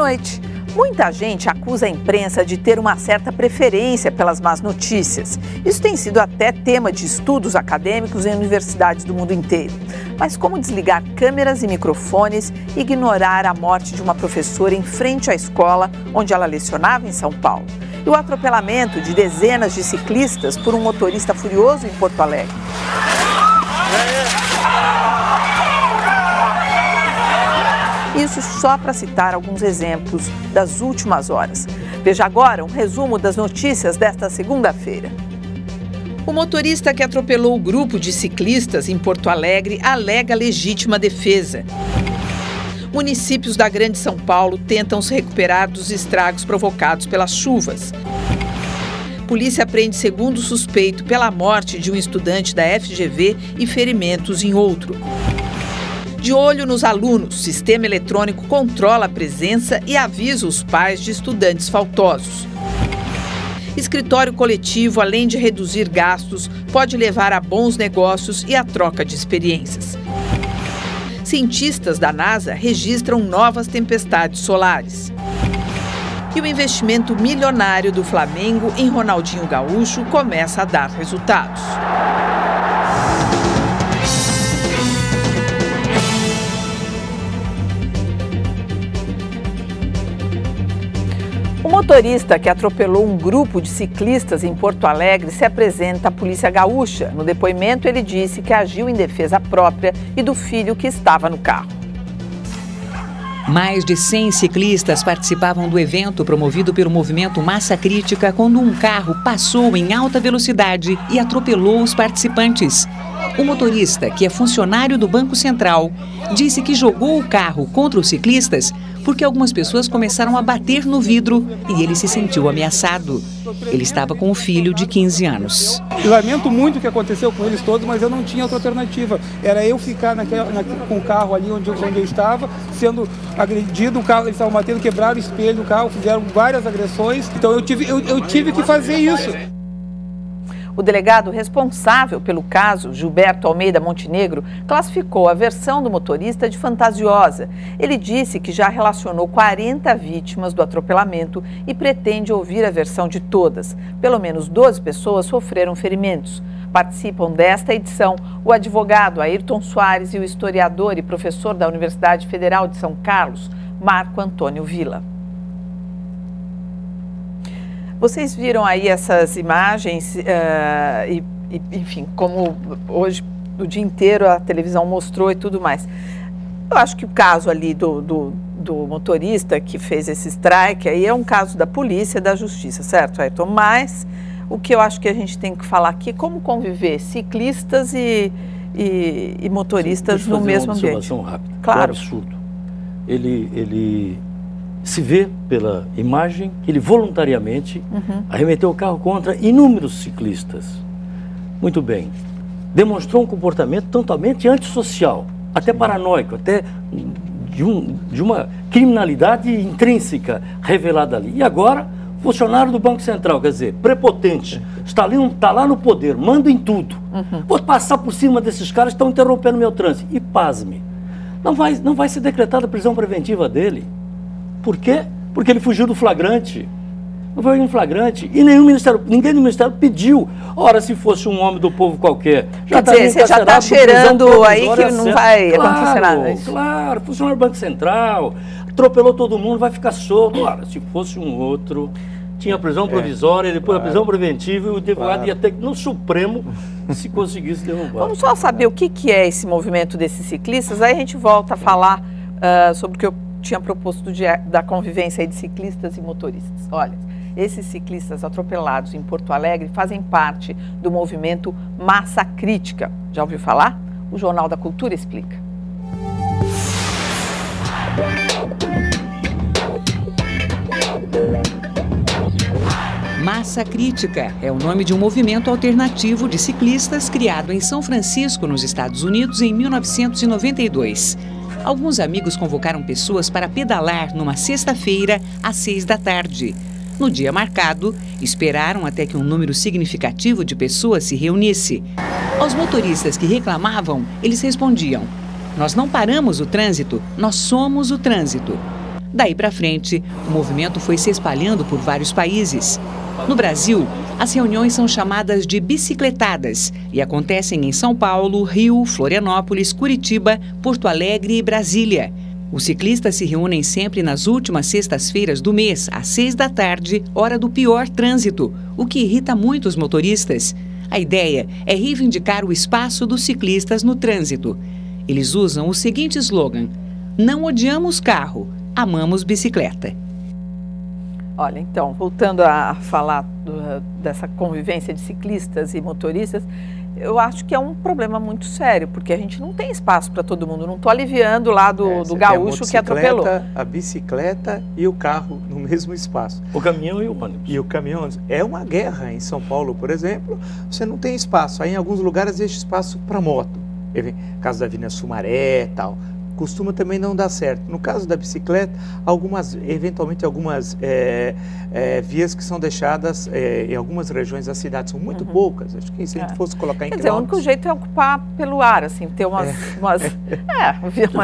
noite. Muita gente acusa a imprensa de ter uma certa preferência pelas más notícias. Isso tem sido até tema de estudos acadêmicos em universidades do mundo inteiro. Mas como desligar câmeras e microfones e ignorar a morte de uma professora em frente à escola onde ela lecionava em São Paulo? E o atropelamento de dezenas de ciclistas por um motorista furioso em Porto Alegre? Isso só para citar alguns exemplos das últimas horas. Veja agora um resumo das notícias desta segunda-feira. O motorista que atropelou o grupo de ciclistas em Porto Alegre alega legítima defesa. Municípios da Grande São Paulo tentam se recuperar dos estragos provocados pelas chuvas. Polícia prende segundo suspeito pela morte de um estudante da FGV e ferimentos em outro. De olho nos alunos, sistema eletrônico controla a presença e avisa os pais de estudantes faltosos. Escritório coletivo, além de reduzir gastos, pode levar a bons negócios e a troca de experiências. Cientistas da NASA registram novas tempestades solares. E o investimento milionário do Flamengo em Ronaldinho Gaúcho começa a dar resultados. O motorista que atropelou um grupo de ciclistas em Porto Alegre se apresenta à Polícia Gaúcha. No depoimento, ele disse que agiu em defesa própria e do filho que estava no carro. Mais de 100 ciclistas participavam do evento promovido pelo movimento Massa Crítica quando um carro passou em alta velocidade e atropelou os participantes. O motorista, que é funcionário do Banco Central, disse que jogou o carro contra os ciclistas porque algumas pessoas começaram a bater no vidro e ele se sentiu ameaçado. Ele estava com um filho de 15 anos. Eu lamento muito o que aconteceu com eles todos, mas eu não tinha outra alternativa. Era eu ficar com o carro ali onde eu estava, sendo agredido, o carro, eles estavam batendo, quebraram o espelho do carro, fizeram várias agressões, então eu tive que fazer isso. O delegado responsável pelo caso, Gilberto Almeida Montenegro, classificou a versão do motorista de fantasiosa. Ele disse que já relacionou 40 vítimas do atropelamento e pretende ouvir a versão de todas. Pelo menos 12 pessoas sofreram ferimentos. Participam desta edição o advogado Ayrton Soares e o historiador e professor da Universidade Federal de São Carlos, Marco Antônio Villa. Vocês viram aí essas imagens enfim, como hoje o dia inteiro a televisão mostrou e tudo mais. Eu acho que o caso ali do motorista que fez esse strike aí é um caso da polícia e da justiça, certo, Ayrton? Mas o que eu acho que a gente tem que falar aqui é como conviver ciclistas e motoristas no mesmo ambiente. Uma observação rápida. Claro. É um absurdo. Ele se vê pela imagem que ele voluntariamente arremeteu o carro contra inúmeros ciclistas. Muito bem. Demonstrou um comportamento totalmente antissocial, até paranoico, até de uma criminalidade intrínseca revelada ali. E agora, funcionário do Banco Central, quer dizer, prepotente, está lá no poder, manda em tudo. Vou passar por cima desses caras que estão interrompendo meu trânsito. E pasme, não vai ser decretada a prisão preventiva dele. Por quê? Porque ele fugiu do flagrante. Não foi um flagrante. E ninguém do Ministério pediu. Ora, se fosse um homem do povo qualquer. Quer dizer, você já está cheirando aí que não vai acontecer nada. Claro, funcionário do Banco Central, atropelou todo mundo, vai ficar solto. Ora, se fosse um outro, tinha a prisão provisória, depois a prisão preventiva e o advogado ia ter que ir no Supremo se conseguisse derrubar. Vamos só saber o que é esse movimento desses ciclistas, aí a gente volta a falar sobre o que eu tinha proposto da convivência aí de ciclistas e motoristas. Olha, esses ciclistas atropelados em Porto Alegre fazem parte do movimento Massa Crítica. Já ouviu falar? O Jornal da Cultura explica. Massa Crítica é o nome de um movimento alternativo de ciclistas criado em São Francisco, nos Estados Unidos, em 1992. Alguns amigos convocaram pessoas para pedalar numa sexta-feira, às 6 da tarde. No dia marcado, esperaram até que um número significativo de pessoas se reunisse. Aos motoristas que reclamavam, eles respondiam: "Nós não paramos o trânsito, nós somos o trânsito." Daí para frente, o movimento foi se espalhando por vários países. No Brasil, as reuniões são chamadas de bicicletadas e acontecem em São Paulo, Rio, Florianópolis, Curitiba, Porto Alegre e Brasília. Os ciclistas se reúnem sempre nas últimas sextas-feiras do mês, às 6 da tarde, hora do pior trânsito, o que irrita muito os motoristas. A ideia é reivindicar o espaço dos ciclistas no trânsito. Eles usam o seguinte slogan: não odiamos carro, amamos bicicleta. Olha, então, voltando a falar dessa convivência de ciclistas e motoristas, eu acho que é um problema muito sério, porque a gente não tem espaço para todo mundo. Não estou aliviando lá do gaúcho que atropelou. A bicicleta e o carro no mesmo espaço. O caminhão e o ônibus. E o caminhão. É uma guerra. Em São Paulo, por exemplo, você não tem espaço. Aí em alguns lugares existe espaço para moto. Caso da Avenida Sumaré e tal. Costuma também não dar certo. No caso da bicicleta, eventualmente algumas vias que são deixadas em algumas regiões da cidade, são muito poucas. Acho que se a gente fosse colocar em quilômetros... o único jeito é ocupar pelo ar, assim, ter umas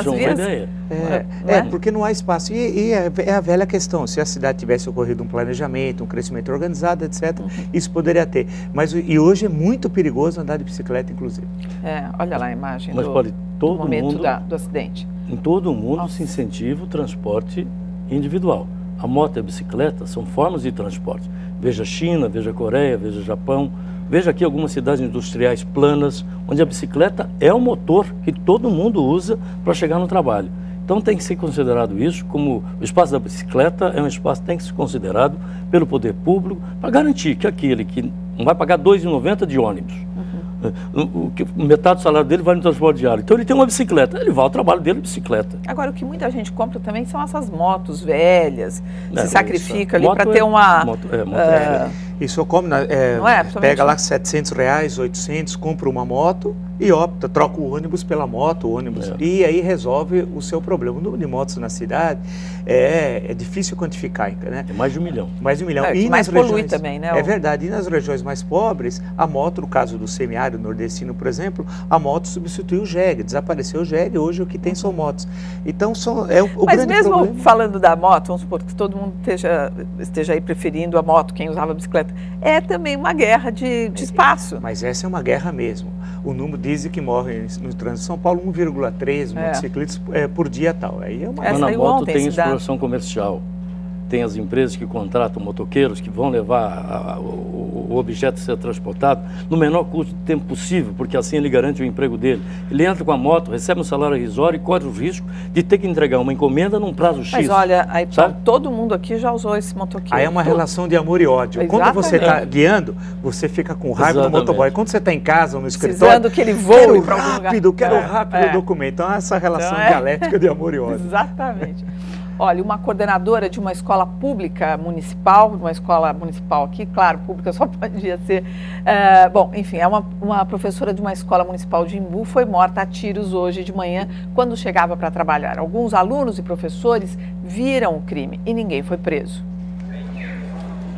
vias... Porque não há espaço. E é a velha questão, se a cidade tivesse ocorrido um planejamento, um crescimento organizado, etc., isso poderia ter. E hoje é muito perigoso andar de bicicleta, inclusive. Olha lá a imagem do momento do acidente. Em todo o mundo se incentiva o transporte individual. A moto e a bicicleta são formas de transporte. Veja a China, veja a Coreia, veja o Japão. Veja aqui algumas cidades industriais planas, onde a bicicleta é o motor que todo mundo usa para chegar no trabalho. Então tem que ser considerado isso como o espaço da bicicleta é um espaço que tem que ser considerado pelo poder público para garantir que aquele que não vai pagar R$ 2,90 de ônibus, metade do salário dele vai no transporte diário. Então ele tem uma bicicleta, ele vai ao trabalho dele de bicicleta. Agora, o que muita gente compra também são essas motos velhas, se sacrifica ali para ter uma... Isso como pega lá R$700, R$800, compra uma moto e opta, troca o ônibus pela moto, e aí resolve o seu problema. O número de motos na cidade é difícil quantificar, né? É mais de 1 milhão. Mais de 1 milhão. E mais polui também, né? É verdade. E nas regiões mais pobres, a moto, no caso do semiárido nordestino, por exemplo, a moto substituiu o jegue, desapareceu o jegue, hoje o que tem são motos. Então, Mas mesmo falando da moto, vamos supor que todo mundo esteja aí preferindo a moto, quem usava a bicicleta, é também uma guerra de espaço. Mas essa é uma guerra mesmo. O número dizem que morre no trânsito de São Paulo 1,3 motociclistas por dia tal. Aí é uma Mas na moto tem exploração comercial. Tem as empresas que contratam motoqueiros que vão levar o objeto a ser transportado no menor custo de tempo possível, porque assim ele garante o emprego dele. Ele entra com a moto, recebe um salário irrisório e corre o risco de ter que entregar uma encomenda num prazo X. Mas olha, aí, todo mundo aqui já usou esse motoqueiro. Aí é uma relação de amor e ódio. Exatamente. Quando você está guiando, você fica com raiva do motoboy. Quando você está em casa ou no escritório, precisando que ele voe para algum lugar. Quero rápido o documento. Então, essa relação dialética de amor e ódio. Exatamente. Olha, uma coordenadora de uma escola pública municipal, uma escola municipal aqui, claro, pública só podia ser, enfim, é uma professora de uma escola municipal de Imbu, foi morta a tiros hoje de manhã, quando chegava para trabalhar. Alguns alunos e professores viram o crime e ninguém foi preso.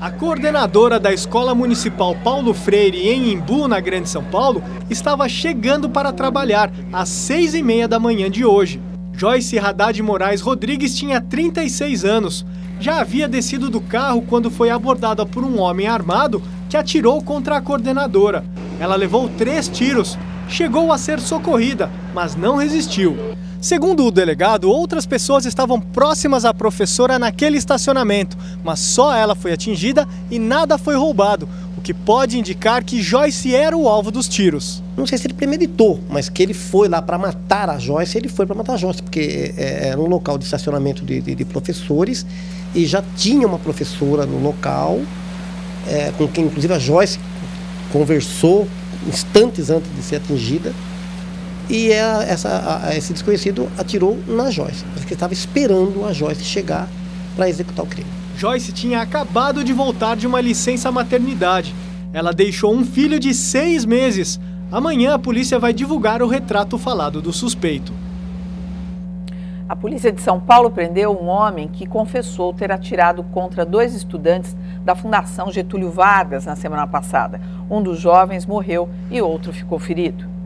A coordenadora da Escola Municipal Paulo Freire, em Imbu, na Grande São Paulo, estava chegando para trabalhar às 6h30 da manhã de hoje. Joyce Haddad Moraes Rodrigues tinha 36 anos. Já havia descido do carro quando foi abordada por um homem armado que atirou contra a coordenadora. Ela levou 3 tiros. Chegou a ser socorrida, mas não resistiu. Segundo o delegado, outras pessoas estavam próximas à professora naquele estacionamento, mas só ela foi atingida e nada foi roubado, o que pode indicar que Joyce era o alvo dos tiros. Não sei se ele premeditou, mas que ele foi lá para matar a Joyce, ele foi para matar a Joyce, porque era um local de estacionamento de professores e já tinha uma professora no local, com quem inclusive a Joyce conversou instantes antes de ser atingida, e esse desconhecido atirou na Joyce, porque estava esperando a Joyce chegar para executar o crime. Joyce tinha acabado de voltar de uma licença maternidade. Ela deixou um filho de 6 meses. Amanhã a polícia vai divulgar o retrato falado do suspeito. A polícia de São Paulo prendeu um homem que confessou ter atirado contra 2 estudantes da Fundação Getúlio Vargas na semana passada. Um dos jovens morreu e outro ficou ferido.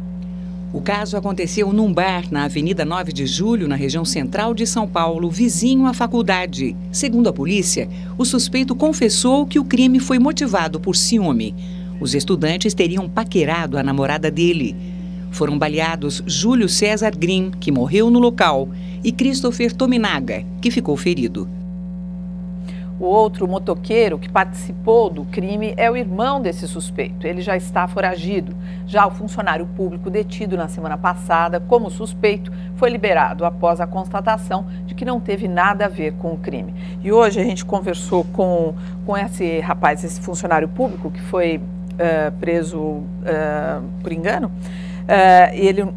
O caso aconteceu num bar na Avenida 9 de Julho, na região central de São Paulo, vizinho à faculdade. Segundo a polícia, o suspeito confessou que o crime foi motivado por ciúme. Os estudantes teriam paquerado a namorada dele. Foram baleados Júlio César Green, que morreu no local, e Christopher Tominaga, que ficou ferido. O outro motoqueiro que participou do crime é o irmão desse suspeito. Ele já está foragido. Já o funcionário público detido na semana passada como suspeito foi liberado após a constatação de que não teve nada a ver com o crime. E hoje a gente conversou com esse rapaz, esse funcionário público que foi preso por engano.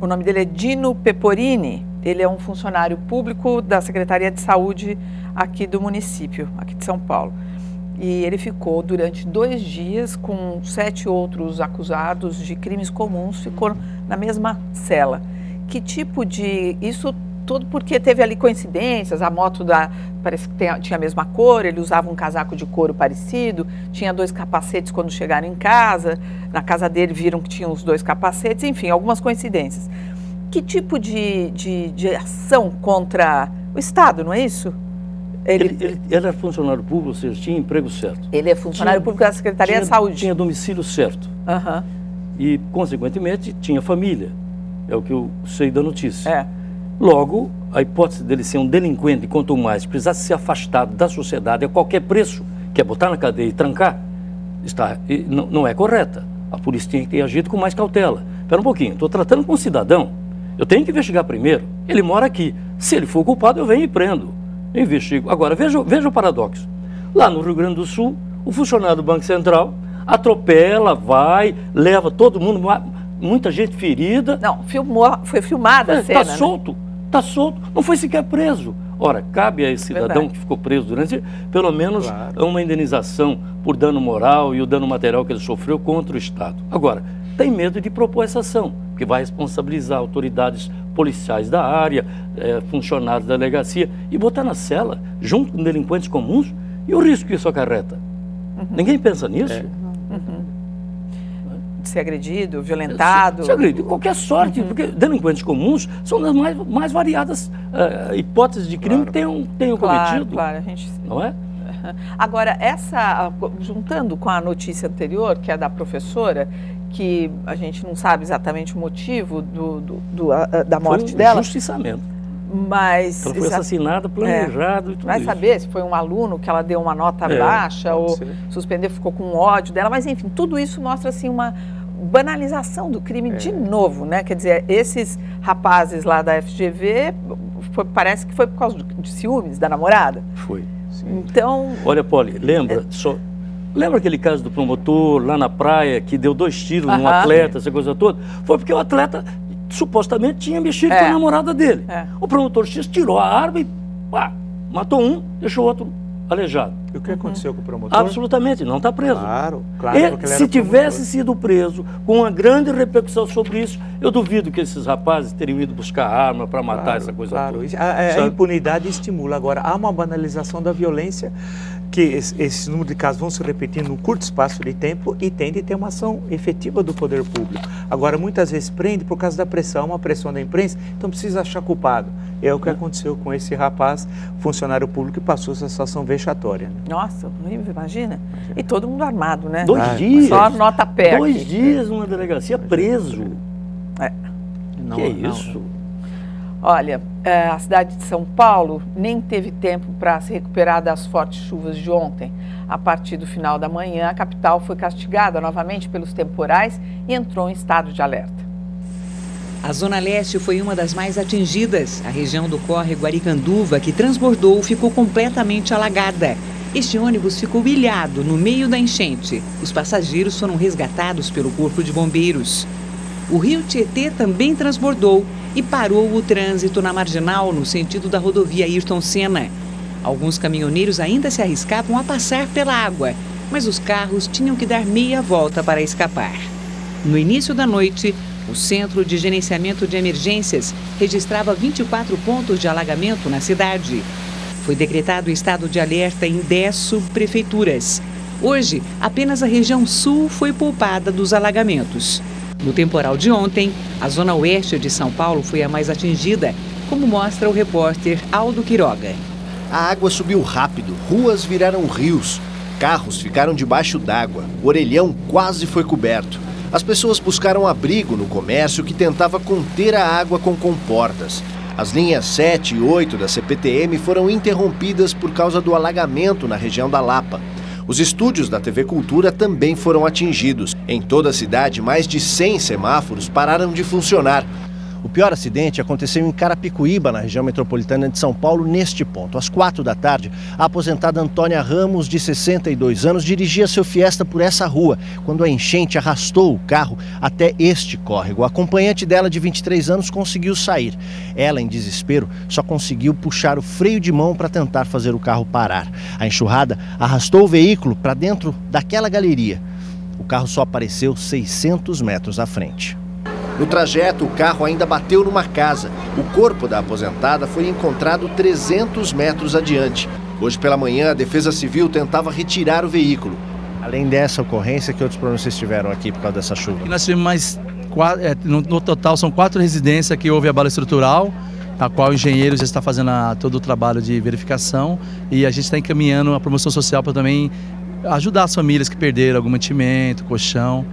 O nome dele é Dino Peporini. Ele é um funcionário público da Secretaria de Saúde aqui do município, aqui de São Paulo. E ele ficou durante 2 dias com 7 outros acusados de crimes comuns, ficou na mesma cela. Que tipo de... Isso tudo porque teve ali coincidências, a moto parece que tinha a mesma cor, ele usava um casaco de couro parecido, tinha 2 capacetes quando chegaram em casa, na casa dele viram que tinham os 2 capacetes, enfim, algumas coincidências. Que tipo de ação contra o Estado, não é isso? Ele era funcionário público, ou seja, tinha emprego certo. Ele é funcionário público da Secretaria de Saúde. Tinha domicílio certo. E, consequentemente, tinha família. É o que eu sei da notícia. Logo, a hipótese dele ser um delinquente, quanto mais precisasse ser afastado da sociedade a qualquer preço, que é botar na cadeia e trancar, não é correta. A polícia tinha que ter agido com mais cautela. Espera um pouquinho, estou tratando com um cidadão. Eu tenho que investigar primeiro. Ele mora aqui. Se ele for culpado, eu venho e prendo. Eu investigo. Agora, veja o paradoxo. Lá no Rio Grande do Sul, o funcionário do Banco Central atropela, vai, leva todo mundo, muita gente ferida. Não, foi filmada a cena. Está solto, está solto. Não foi sequer preso. Ora, cabe a esse cidadão que ficou preso durante, pelo menos, uma indenização por dano moral e o dano material que ele sofreu contra o Estado. Agora, tem medo de propor essa ação, porque vai responsabilizar autoridades policiais da área, funcionários da delegacia, e botar na cela, junto com delinquentes comuns, e o risco que isso acarreta. Ninguém pensa nisso. De ser agredido, violentado. Se agredido, qualquer sorte, porque delinquentes comuns são das mais variadas hipóteses de crime que tenham cometido. Claro, a gente... Não é? Agora, juntando com a notícia anterior, que é da professora, que a gente não sabe exatamente o motivo da morte dela. Foi um injustiçamento. Mas ela foi assassinada, planejado e tudo vai isso. Saber se foi um aluno que ela deu uma nota baixa ou suspendeu, ficou com ódio dela. Mas, enfim, tudo isso mostra assim, uma banalização do crime de novo, né? Quer dizer, esses rapazes lá da FGV, parece que foi por causa de ciúmes da namorada. Foi. Sim. Então... Olha, Poli, lembra aquele caso do promotor lá na praia que deu 2 tiros num atleta, essa coisa toda? Foi porque o atleta supostamente tinha mexido com a namorada dele. O promotor X tirou a arma e matou um, deixou o outro aleijado. E o que aconteceu com o promotor? Absolutamente, não está preso. Claro. Se tivesse sido preso com uma grande repercussão sobre isso, eu duvido que esses rapazes teriam ido buscar arma para matar essa coisa toda. A impunidade estimula. Agora, há uma banalização da violência, que esse número de casos vão se repetindo num curto espaço de tempo e tende a ter uma ação efetiva do poder público. Agora, muitas vezes prende por causa da pressão, uma pressão da imprensa, então precisa achar culpado. É o que aconteceu com esse rapaz, funcionário público, que passou essa situação vexatória. Né? Nossa, horrível, imagina. E todo mundo armado, né? 2 dias. Só nota pé. 2 dias numa delegacia preso. Não, que é isso? Olha, a cidade de São Paulo nem teve tempo para se recuperar das fortes chuvas de ontem. A partir do final da manhã, a capital foi castigada novamente pelos temporais e entrou em estado de alerta. A Zona Leste foi uma das mais atingidas. A região do córrego Aricanduva, que transbordou, ficou completamente alagada. Este ônibus ficou ilhado no meio da enchente. Os passageiros foram resgatados pelo Corpo de Bombeiros. O rio Tietê também transbordou e parou o trânsito na Marginal, no sentido da rodovia Ayrton Senna. Alguns caminhoneiros ainda se arriscavam a passar pela água, mas os carros tinham que dar meia volta para escapar. No início da noite, o Centro de Gerenciamento de Emergências registrava 24 pontos de alagamento na cidade. Foi decretado estado de alerta em 10 subprefeituras. Hoje, apenas a região sul foi poupada dos alagamentos. No temporal de ontem, a zona oeste de São Paulo foi a mais atingida, como mostra o repórter Aldo Quiroga. A água subiu rápido, ruas viraram rios, carros ficaram debaixo d'água, o orelhão quase foi coberto. As pessoas buscaram abrigo no comércio que tentava conter a água com comportas. As linhas 7 e 8 da CPTM foram interrompidas por causa do alagamento na região da Lapa. Os estúdios da TV Cultura também foram atingidos. Em toda a cidade, mais de 100 semáforos pararam de funcionar. O pior acidente aconteceu em Carapicuíba, na região metropolitana de São Paulo, neste ponto. Às 4 da tarde, a aposentada Antônia Ramos, de 62 anos, dirigia seu Fiesta por essa rua, quando a enchente arrastou o carro até este córrego. O acompanhante dela, de 23 anos, conseguiu sair. Ela, em desespero, só conseguiu puxar o freio de mão para tentar fazer o carro parar. A enxurrada arrastou o veículo para dentro daquela galeria. O carro só apareceu 600 metros à frente. No trajeto, o carro ainda bateu numa casa. O corpo da aposentada foi encontrado 300 metros adiante. Hoje pela manhã, a Defesa Civil tentava retirar o veículo. Além dessa ocorrência, que outros problemas vocês tiveram aqui por causa dessa chuva? Nós tivemos mais 4, no total são 4 residências que houve abalo estrutural, a qual o engenheiro já está fazendo todo o trabalho de verificação, e a gente está encaminhando a promoção social para também ajudar as famílias que perderam algum mantimento, colchão.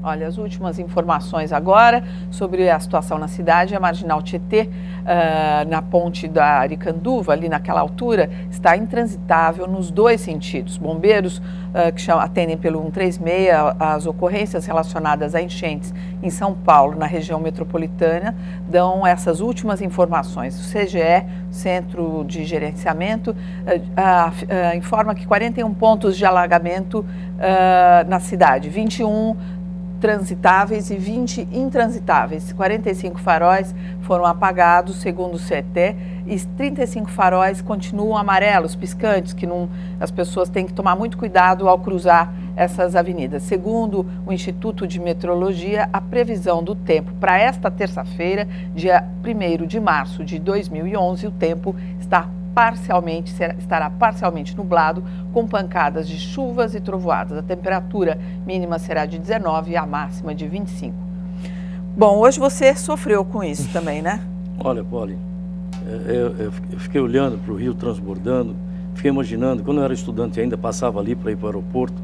Olha, as últimas informações agora sobre a situação na cidade. A Marginal Tietê, na ponte da Aricanduva, ali naquela altura, está intransitável nos dois sentidos. Bombeiros que atendem pelo 136 as ocorrências relacionadas a enchentes em São Paulo, na região metropolitana, dão essas últimas informações. O CGE, Centro de Gerenciamento, informa que 41 pontos de alagamento na cidade, 21 transitáveis e 20 intransitáveis. 45 faróis foram apagados, segundo o CETE, e 35 faróis continuam amarelos, piscantes, que as pessoas têm que tomar muito cuidado ao cruzar essas avenidas. Segundo o Instituto de Meteorologia, a previsão do tempo para esta terça-feira, dia 1º de março de 2011, o tempo estará parcialmente nublado, com pancadas de chuvas e trovoadas. A temperatura mínima será de 19 e a máxima de 25. Bom, hoje você sofreu com isso também, né? Olha, Poli, eu fiquei olhando para o rio transbordando, fiquei imaginando, quando eu era estudante ainda, passava ali para ir para o aeroporto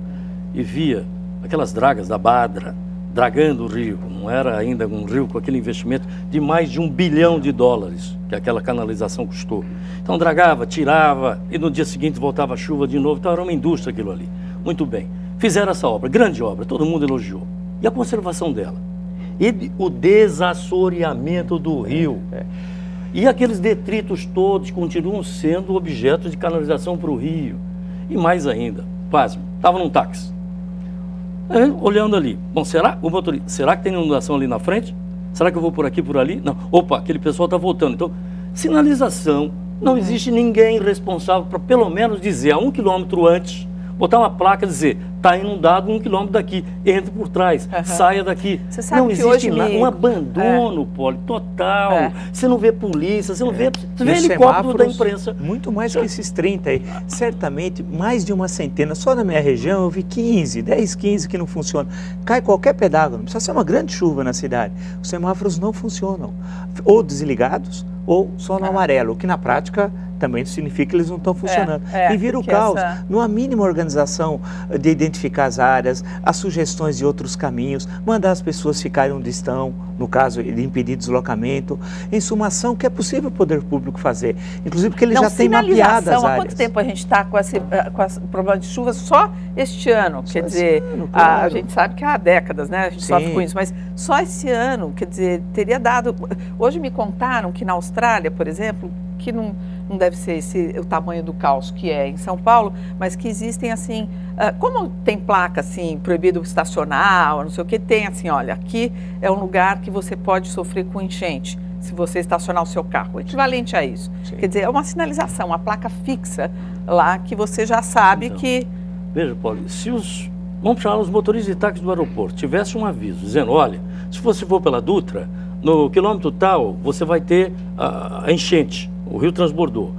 e via aquelas dragas da Badra dragando o rio. Não era ainda um rio com aquele investimento de mais de $1 bilhão que aquela canalização custou. Então dragava, tirava e no dia seguinte voltava a chuva de novo. Então era uma indústria aquilo ali. Muito bem. Fizeram essa obra, grande obra, todo mundo elogiou. E a conservação dela? E o desassoreamento do rio. E aqueles detritos todos continuam sendo objeto de canalização para o rio. E mais ainda, pasme, estava num táxi. Olhando ali, bom, será que tem inundação ali na frente? Será que eu vou por aqui, por ali? Não, opa, aquele pessoal está voltando. Então, sinalização, não existe ninguém responsável para pelo menos dizer a 1 quilômetro antes, botar uma placa e dizer, está inundado 1 quilômetro daqui, entre por trás, saia daqui. Você sabe não que existe hoje um abandono, Poli, total. Você não vê polícia, você não vê, você vê helicóptero da imprensa. Muito mais que esses 30 aí. Certamente, mais de uma centena. Só na minha região eu vi 10, 15 que não funcionam. Cai qualquer pedágio, não precisa ser uma grande chuva na cidade. Os semáforos não funcionam. Ou desligados, ou só no amarelo, o que na prática também significa que eles não estão funcionando. E vira o caos. Não há mínima organização de identificar as áreas, as sugestões de outros caminhos, mandar as pessoas ficarem onde estão, no caso de impedir deslocamento. Em suma, ação que é possível o poder público fazer, inclusive porque ele já tem mapeado as áreas. Há quanto tempo a gente está com esse problema de chuva só este ano? Quer dizer, a gente sabe que há décadas, né? A gente sofre com isso, mas só esse ano, quer dizer, teria dado... Hoje me contaram que na Austrália, por exemplo, que não deve ser o tamanho do caos que é em São Paulo, mas que existem assim, como tem placa assim, proibido estacionar, ou não sei o que, tem assim, olha, aqui é um lugar que você pode sofrer com enchente, se você estacionar o seu carro, equivalente a isso. Quer dizer, é uma sinalização, uma placa fixa lá que você já sabe que... Veja, Paulo, vamos chamar os motoristas de táxi do aeroporto, tivesse um aviso dizendo, olha, se você for pela Dutra, no quilômetro tal, você vai ter a enchente. O rio transbordou.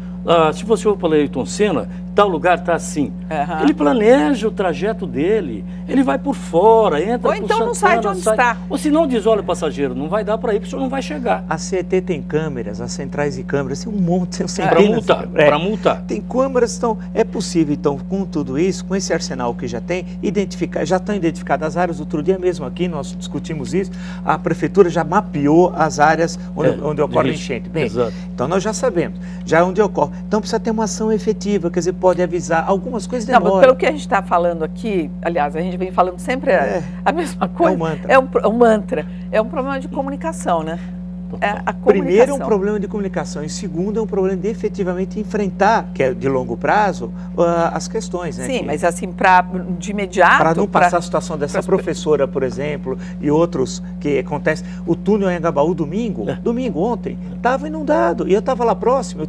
Se você for para Ayrton Senna, tal lugar está assim. Ele planeja o trajeto dele, ele vai por fora, entra ou por então Santana, não sai de onde está. Ou se não diz, olha, passageiro, não vai dar para ir, porque o senhor não vai chegar. A CET tem câmeras, as centrais de câmeras, tem um monte, tem para multar. Tem câmeras, então é possível, então, com tudo isso, com esse arsenal que já tem, já estão identificadas as áreas. Outro dia mesmo aqui, nós discutimos isso, a prefeitura já mapeou as áreas onde ocorre enchente. Bem, então nós já sabemos, já onde ocorre. Então precisa ter uma ação efetiva, quer dizer, pode avisar, algumas coisas demoram. Não, pelo que a gente está falando aqui, aliás, a gente vem falando sempre a mesma coisa. É um mantra. É um problema de comunicação, né? A primeiro é um problema de comunicação e segundo é um problema de efetivamente enfrentar, que é de longo prazo, as questões, né? Sim, mas assim, de imediato... Para não passar a situação dessa professora, por exemplo, e outros que acontece. O túnel em Anhangabaú, domingo ontem, estava inundado e eu estava lá próximo,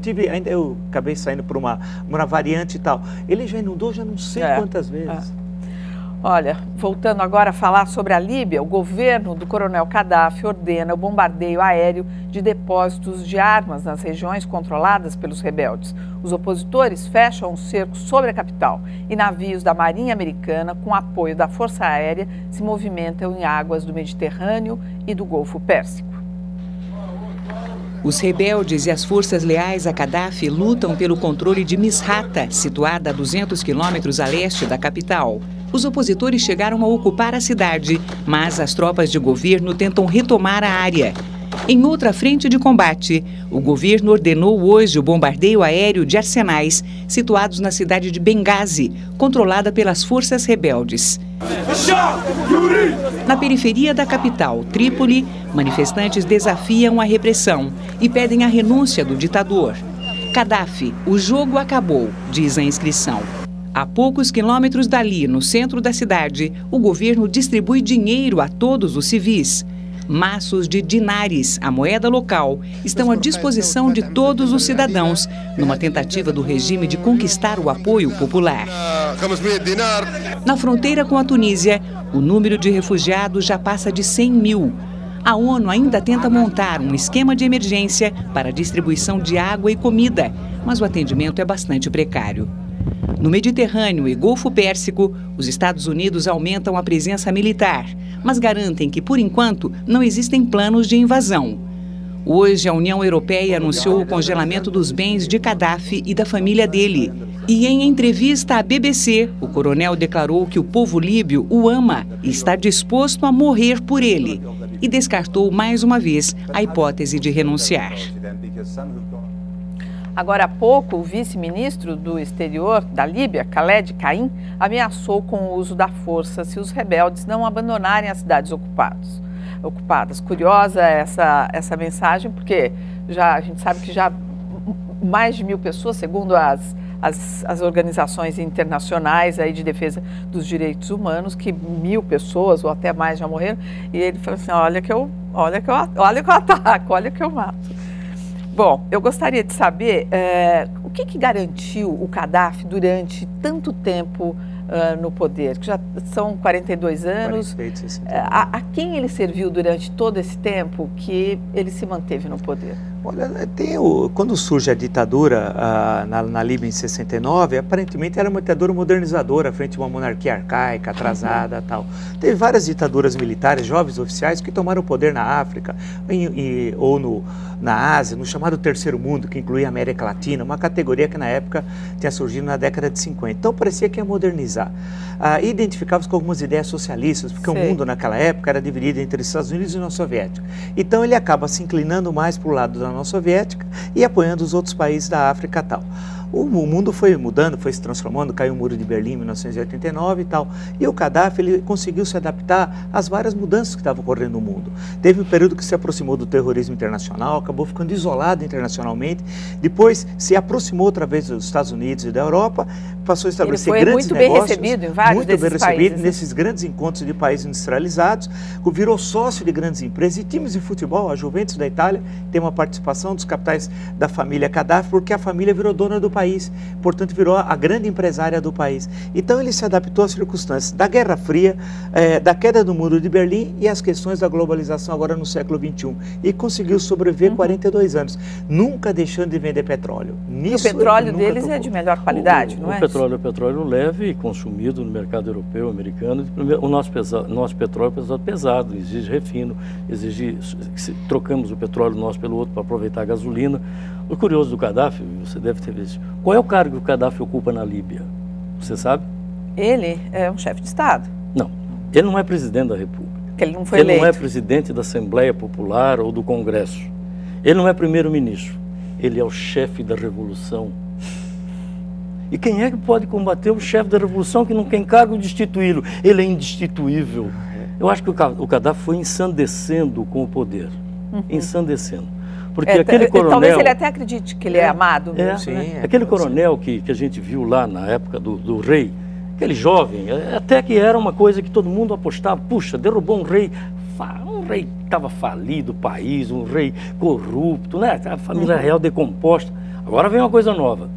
eu acabei saindo por uma variante e tal. Ele já inundou já não sei quantas vezes. Olha, voltando agora a falar sobre a Líbia, o governo do coronel Gaddafi ordena o bombardeio aéreo de depósitos de armas nas regiões controladas pelos rebeldes. Os opositores fecham um cerco sobre a capital e navios da Marinha Americana, com apoio da Força Aérea, se movimentam em águas do Mediterrâneo e do Golfo Pérsico. Os rebeldes e as forças leais a Gaddafi lutam pelo controle de Misrata, situada a 200 quilômetros a leste da capital. Os opositores chegaram a ocupar a cidade, mas as tropas de governo tentam retomar a área. Em outra frente de combate, o governo ordenou hoje o bombardeio aéreo de arsenais situados na cidade de Benghazi, controlada pelas forças rebeldes. Na periferia da capital, Trípoli, manifestantes desafiam a repressão e pedem a renúncia do ditador. Gaddafi, o jogo acabou, diz a inscrição. A poucos quilômetros dali, no centro da cidade, o governo distribui dinheiro a todos os civis. Maços de dinares, a moeda local, estão à disposição de todos os cidadãos, numa tentativa do regime de conquistar o apoio popular. Na fronteira com a Tunísia, o número de refugiados já passa de 100 mil. A ONU ainda tenta montar um esquema de emergência para a distribuição de água e comida, mas o atendimento é bastante precário. No Mediterrâneo e Golfo Pérsico, os Estados Unidos aumentam a presença militar, mas garantem que, por enquanto, não existem planos de invasão. Hoje, a União Europeia anunciou o congelamento dos bens de Gaddafi e da família dele. E em entrevista à BBC, o coronel declarou que o povo líbio o ama e está disposto a morrer por ele. E descartou mais uma vez a hipótese de renunciar. Agora há pouco, o vice-ministro do exterior da Líbia, Khaled Kaim, ameaçou com o uso da força se os rebeldes não abandonarem as cidades ocupadas. Curiosa essa mensagem, porque a gente sabe que já mais de 1000 pessoas, segundo as organizações internacionais aí de defesa dos direitos humanos, que 1000 pessoas ou até mais já morreram, e ele falou assim, olha que eu ataco, olha que eu mato. Bom, eu gostaria de saber o que garantiu o Gaddafi durante tanto tempo no poder, que já são 42 anos. A quem ele serviu durante todo esse tempo que ele se manteve no poder? Olha, quando surge a ditadura na Líbia em 69, aparentemente era uma ditadura modernizadora, frente a uma monarquia arcaica, atrasada e tal. Teve várias ditaduras militares, jovens oficiais, que tomaram o poder na África ou na Ásia, no chamado Terceiro Mundo, que incluía a América Latina, uma categoria que na época tinha surgido na década de 50. Então parecia que ia modernizar. Identificava-se com algumas ideias socialistas, porque o mundo naquela época era dividido entre os Estados Unidos e a União Soviética. Então ele acaba se inclinando mais para o lado da União Soviética e apoiando os outros países da África e tal. O mundo foi mudando, foi se transformando, caiu o Muro de Berlim em 1989 e tal. E o Gaddafi, ele conseguiu se adaptar às várias mudanças que estavam ocorrendo no mundo. Teve um período que se aproximou do terrorismo internacional, acabou ficando isolado internacionalmente. Depois se aproximou outra vez dos Estados Unidos e da Europa, passou a estabelecer grandes negócios. Muito bem recebido em vários desses países. Nesses grandes encontros de países industrializados, virou sócio de grandes empresas e times de futebol. A Juventus da Itália tem uma participação dos capitais da família Gaddafi, porque a família virou dona do país. país, portanto virou a grande empresária do país. Então ele se adaptou às circunstâncias da Guerra Fria, da queda do Muro de Berlim e as questões da globalização agora no século XXI. E conseguiu sobreviver 42 anos, nunca deixando de vender petróleo. Nisso, o petróleo deles é de melhor qualidade, não é? O petróleo é petróleo leve e consumido no mercado europeu, americano. O nosso petróleo é pesado, exige refino, exige... Trocamos o petróleo nosso pelo outro para aproveitar a gasolina. O curioso do Gaddafi, você deve ter visto, qual é o cargo que o Gaddafi ocupa na Líbia? Você sabe? Ele é um chefe de Estado. Não, ele não é presidente da República. Porque ele não foi eleito. Ele não é presidente da Assembleia Popular ou do Congresso. Ele não é primeiro-ministro. Ele é o chefe da revolução. E quem é que pode combater o chefe da revolução que não tem cargo de destituí-lo? Ele é indestituível. Eu acho que o Gaddafi foi ensandecendo com o poder. Ensandecendo. Porque aquele coronel... Talvez ele até acredite que ele é amado mesmo. Sim, né? Aquele coronel que a gente viu lá na época do rei, aquele jovem, até que era uma coisa que todo mundo apostava. Puxa, derrubou um rei que estava falido, o país, um rei corrupto, né? A família real decomposta. Agora vem uma coisa nova.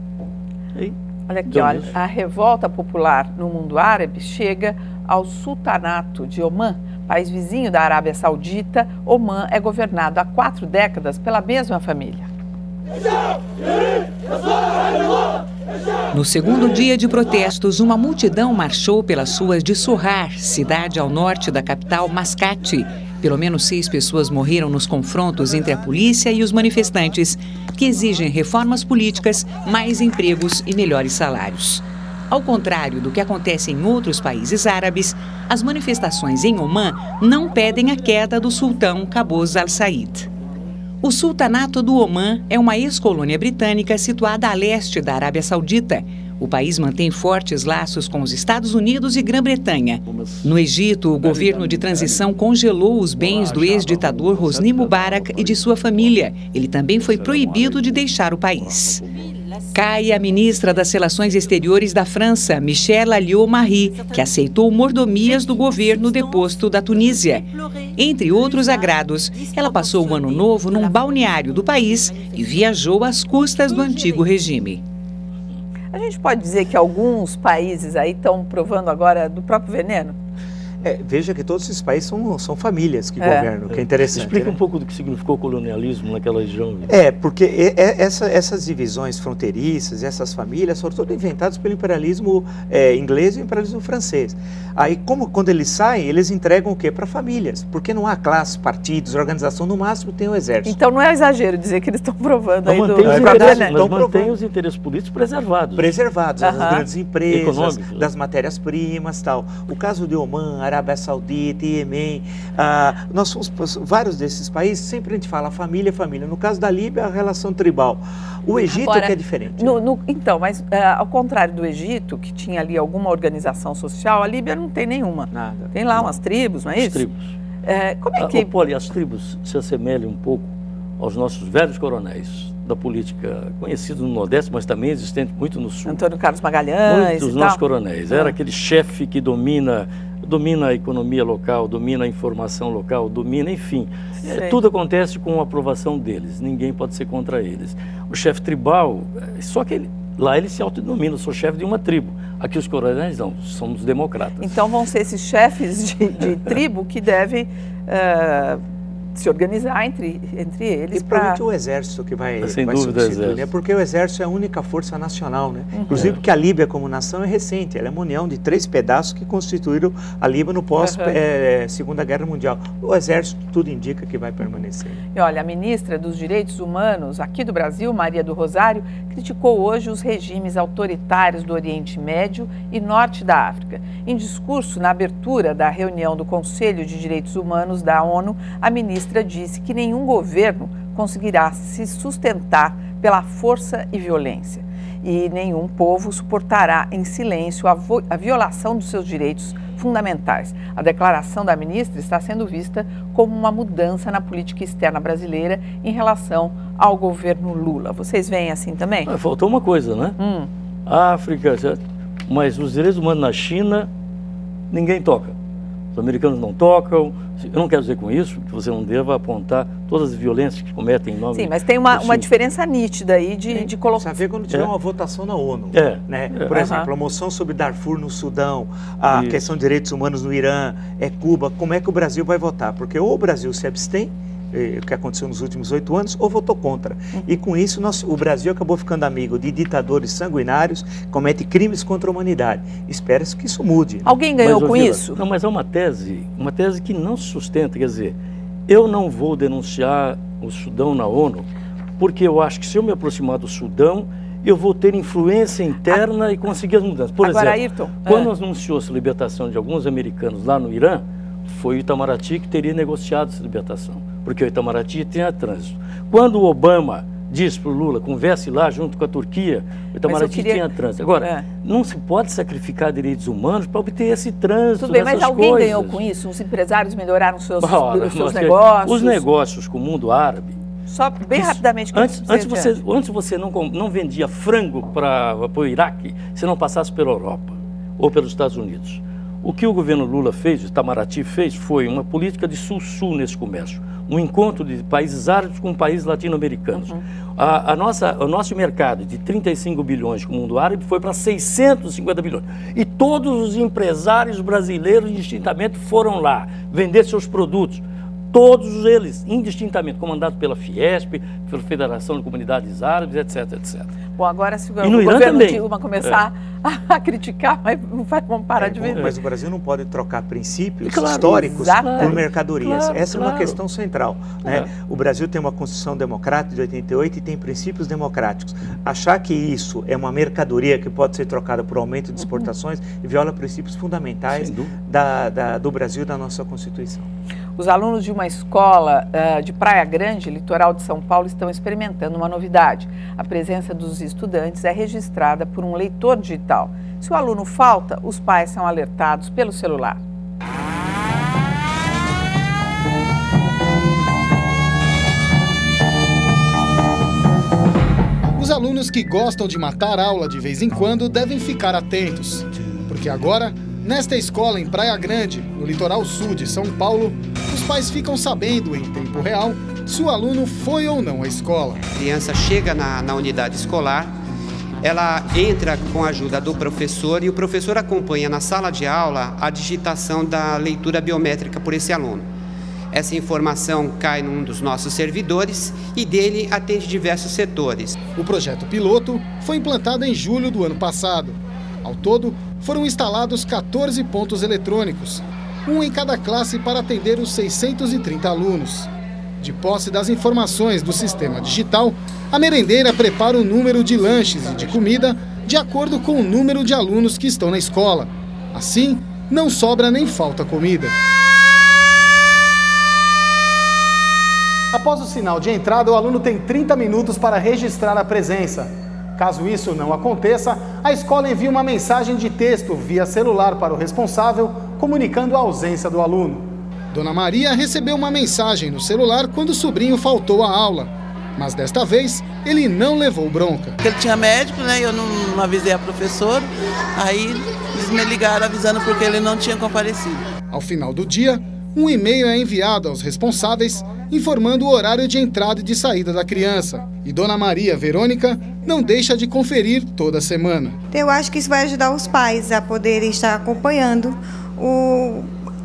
E, olha aqui, olha, a revolta popular no mundo árabe chega ao sultanato de Omã, país vizinho da Arábia Saudita. Omã é governado há 4 décadas pela mesma família. No segundo dia de protestos, uma multidão marchou pelas ruas de Sohar, cidade ao norte da capital Mascate. Pelo menos 6 pessoas morreram nos confrontos entre a polícia e os manifestantes, que exigem reformas políticas, mais empregos e melhores salários. Ao contrário do que acontece em outros países árabes, as manifestações em Omã não pedem a queda do sultão Qaboos Al-Said. O Sultanato do Omã é uma ex-colônia britânica situada a leste da Arábia Saudita. O país mantém fortes laços com os Estados Unidos e Grã-Bretanha. No Egito, o governo de transição congelou os bens do ex-ditador Hosni Mubarak e de sua família. Ele também foi proibido de deixar o país. Cai a ministra das Relações Exteriores da França, Michel Alliot-Marie, que aceitou mordomias do governo deposto da Tunísia. Entre outros agrados, ela passou o ano novo num balneário do país e viajou às custas do antigo regime. A gente pode dizer que alguns países aí estão provando agora do próprio veneno? Veja que todos esses países são famílias que governam, que é interessante. Explica um pouco do que significou o colonialismo naquela região. Porque essas divisões fronteiriças, essas famílias foram todas inventadas pelo imperialismo inglês e o imperialismo francês. Aí, quando eles saem, eles entregam o quê? Para famílias, porque não há classes, partidos, organização, no máximo tem o exército. Então não é exagero dizer que eles estão provando aí mantém os interesses políticos preservados. Preservados, as grandes empresas, das matérias-primas, tal. O caso de Omã, Arábia Saudita, Iêmen, nós somos vários desses países, sempre a gente fala família, família. No caso da Líbia, a relação tribal. O Egito é que é diferente. Então, mas ao contrário do Egito, que tinha ali alguma organização social, a Líbia não tem nenhuma. Nada. Tem lá umas tribos, não é isso? As tribos. Como é que... Poli, as tribos se assemelham um pouco aos nossos velhos coronéis da política, conhecidos no Nordeste, mas também existente muito no Sul. Antônio Carlos Magalhães muitos nossos coronéis. Era aquele chefe que domina a economia local, domina a informação local, domina, enfim. Tudo acontece com a aprovação deles, ninguém pode ser contra eles. O chefe tribal, só que lá ele se autodenomina, sou chefe de uma tribo. Aqui os coronéis não, somos democratas. Então vão ser esses chefes de tribo que devem se organizar entre eles. E provavelmente o exército que vai substituir, né? Porque o exército é a única força nacional, né? Inclusive porque a Líbia como nação é recente, ela é uma união de 3 pedaços que constituíram a Líbia no pós Segunda Guerra Mundial. O exército tudo indica que vai permanecer. E olha, a ministra dos Direitos Humanos aqui do Brasil, Maria do Rosário, criticou hoje os regimes autoritários do Oriente Médio e Norte da África. Em discurso na abertura da reunião do Conselho de Direitos Humanos da ONU, a ministra disse que nenhum governo conseguirá se sustentar pela força e violência. E nenhum povo suportará em silêncio a violação dos seus direitos fundamentais. A declaração da ministra está sendo vista como uma mudança na política externa brasileira em relação ao governo Lula. Vocês veem assim também? Faltou uma coisa, né? África, mas os direitos humanos na China, ninguém toca. Os americanos não tocam. Eu não quero dizer com isso que você não deva apontar todas as violências que cometem em nome... Sim, mas tem uma diferença nítida aí de colocar... Precisa ver quando tiver uma votação na ONU. Né? Por exemplo, a moção sobre Darfur no Sudão, a questão de direitos humanos no Irã, Cuba, como é que o Brasil vai votar? Porque ou o Brasil se abstém, o que aconteceu nos últimos 8 anos, ou votou contra. E com isso, o Brasil acabou ficando amigo de ditadores sanguinários que cometem crimes contra a humanidade. Espera-se que isso mude. Alguém ganhou com isso? Não, mas é uma tese que não se sustenta. Quer dizer, eu não vou denunciar o Sudão na ONU, porque eu acho que se eu me aproximar do Sudão, eu vou ter influência interna e conseguir as mudanças. Por exemplo, Ayrton, quando anunciou-se a libertação de alguns americanos lá no Irã, foi o Itamaraty que teria negociado essa libertação, porque o Itamaraty tinha trânsito. Quando o Obama disse para o Lula, converse lá junto com a Turquia, o Itamaraty tinha trânsito. Agora, não se pode sacrificar direitos humanos para obter esse trânsito. Tudo bem, mas alguém ganhou com isso? Os empresários melhoraram seus negócios? Os negócios com o mundo árabe. Só bem rapidamente. Antes você não vendia frango para o Iraque se não passasse pela Europa ou pelos Estados Unidos. O que o governo Lula fez, o Itamaraty fez, foi uma política de sul-sul nesse comércio. Um encontro de países árabes com países latino-americanos. O nosso mercado de 35 bilhões com o mundo árabe foi para 650 bilhões. E todos os empresários brasileiros, indistintamente, foram lá vender seus produtos. Todos eles, indistintamente, comandados pela Fiesp, pela Federação de Comunidades Árabes, etc, etc. Bom, agora se o governo Dilma começar a criticar, vamos parar de vender. Mas o Brasil não pode trocar princípios históricos por mercadorias. Essa é uma questão central. Né? O Brasil tem uma Constituição Democrática de 88 e tem princípios democráticos. Achar que isso é uma mercadoria que pode ser trocada por aumento de exportações viola princípios fundamentais do Brasil e da nossa Constituição. Os alunos de uma escola de Praia Grande, litoral de São Paulo, estão experimentando uma novidade. A presença dos estudantes é registrada por um leitor digital. Se o aluno falta, os pais são alertados pelo celular. Os alunos que gostam de matar aula de vez em quando devem ficar atentos, porque agora, nesta escola em Praia Grande, no litoral sul de São Paulo, os pais ficam sabendo em tempo real se o aluno foi ou não à escola. A criança chega na unidade escolar, ela entra com a ajuda do professor e o professor acompanha na sala de aula a digitação da leitura biométrica por esse aluno. Essa informação cai num dos nossos servidores e dele atende diversos setores. O projeto piloto foi implantado em julho do ano passado. Ao todo, foram instalados 14 pontos eletrônicos, um em cada classe para atender os 630 alunos. De posse das informações do sistema digital, a merendeira prepara o número de lanches e de comida de acordo com o número de alunos que estão na escola. Assim, não sobra nem falta comida. Após o sinal de entrada, o aluno tem 30 minutos para registrar a presença. Caso isso não aconteça, a escola envia uma mensagem de texto via celular para o responsável, comunicando a ausência do aluno. Dona Maria recebeu uma mensagem no celular quando o sobrinho faltou à aula, mas desta vez ele não levou bronca. Ele tinha médico, né? Eu não avisei a professora, aí eles me ligaram avisando porque ele não tinha comparecido. Ao final do dia, um e-mail é enviado aos responsáveis informando o horário de entrada e de saída da criança. E Dona Maria Verônica não deixa de conferir toda semana. Eu acho que isso vai ajudar os pais a poderem estar acompanhando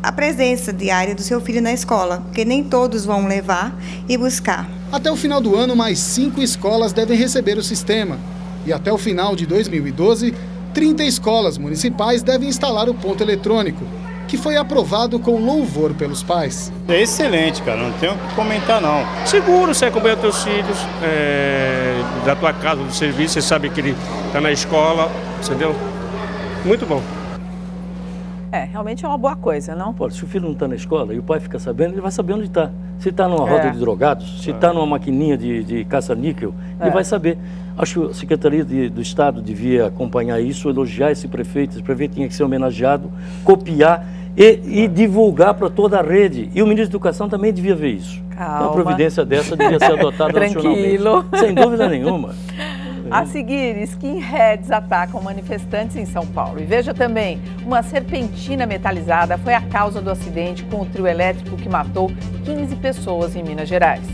a presença diária do seu filho na escola, porque nem todos vão levar e buscar. Até o final do ano, mais 5 escolas devem receber o sistema. E até o final de 2012, 30 escolas municipais devem instalar o ponto eletrônico, que foi aprovado com louvor pelos pais. É excelente, cara, não tenho o que comentar não. Seguro, você acompanha teus filhos, da tua casa, do serviço, você sabe que ele está na escola, entendeu? Muito bom. Realmente é uma boa coisa, não? Pô, se o filho não está na escola e o pai fica sabendo, ele vai saber onde está. Se está numa roda de drogados, se está numa maquininha de caça-níquel, ele vai saber. Acho que a Secretaria do Estado devia acompanhar isso, elogiar esse prefeito. Esse prefeito tinha que ser homenageado, copiar e divulgar para toda a rede. E o ministro da Educação também devia ver isso. Calma. Uma providência dessa devia ser adotada nacionalmente. Sem dúvida nenhuma. A seguir, skinheads atacam manifestantes em São Paulo. E veja também, uma serpentina metalizada foi a causa do acidente com o trio elétrico que matou 15 pessoas em Minas Gerais.